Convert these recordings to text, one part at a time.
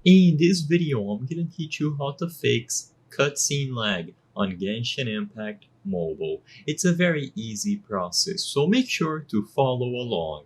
In this video, I'm gonna teach you how to fix cutscene lag on Genshin Impact Mobile. It's a very easy process, so make sure to follow along.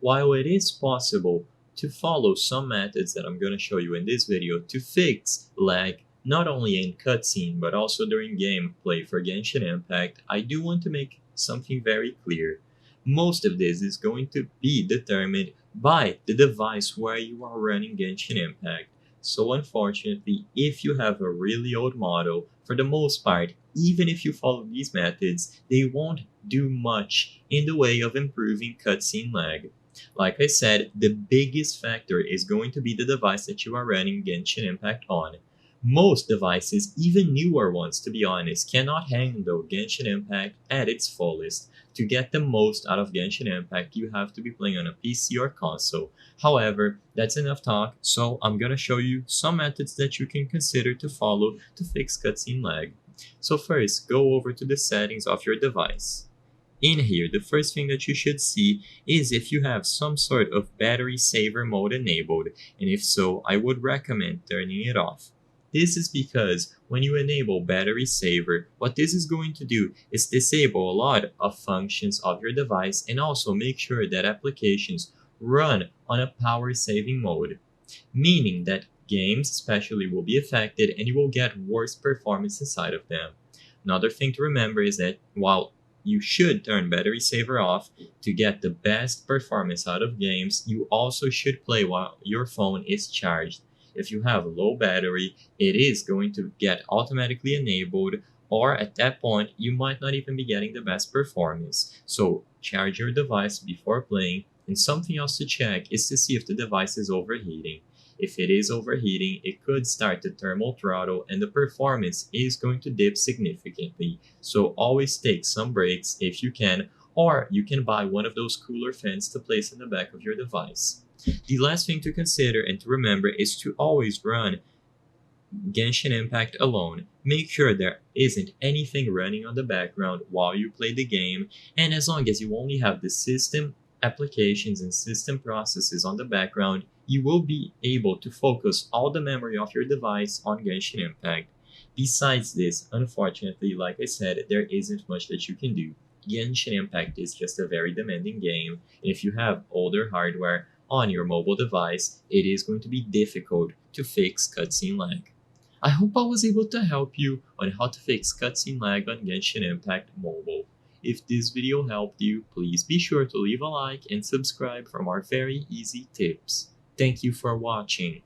While it is possible to follow some methods that I'm gonna show you in this video to fix lag not only in cutscene but also during gameplay for Genshin Impact, I do want to make something very clear. Most of this is going to be determined by the device where you are running Genshin Impact. So unfortunately, if you have a really old model, for the most part, even if you follow these methods, they won't do much in the way of improving cutscene lag. Like I said, the biggest factor is going to be the device that you are running Genshin Impact on. Most devices, even newer ones to be honest, cannot handle Genshin Impact at its fullest. To get the most out of Genshin Impact, you have to be playing on a PC or console. However, that's enough talk, so I'm gonna show you some methods that you can consider to follow to fix cutscene lag. So first, go over to the settings of your device. In here, the first thing that you should see is if you have some sort of battery saver mode enabled, and if so, I would recommend turning it off. This is because when you enable battery saver, what this is going to do is disable a lot of functions of your device and also make sure that applications run on a power saving mode, meaning that games especially will be affected and you will get worse performance inside of them. Another thing to remember is that while you should turn battery saver off to get the best performance out of games, you also should play while your phone is charged. If you have low battery, it is going to get automatically enabled, or at that point, you might not even be getting the best performance. So, charge your device before playing. And something else to check is to see if the device is overheating. If it is overheating, it could start the thermal throttle and the performance is going to dip significantly. So always take some breaks if you can, or you can buy one of those cooler fans to place in the back of your device. The last thing to consider and to remember is to always run Genshin Impact alone. Make sure there isn't anything running on the background while you play the game, and as long as you only have the system applications and system processes on the background, you will be able to focus all the memory of your device on Genshin Impact. Besides this, unfortunately, like I said, there isn't much that you can do. Genshin Impact is just a very demanding game, and if you have older hardware on your mobile device, it is going to be difficult to fix cutscene lag. I hope I was able to help you on how to fix cutscene lag on Genshin Impact Mobile. If this video helped you, please be sure to leave a like and subscribe for more very easy tips. Thank you for watching.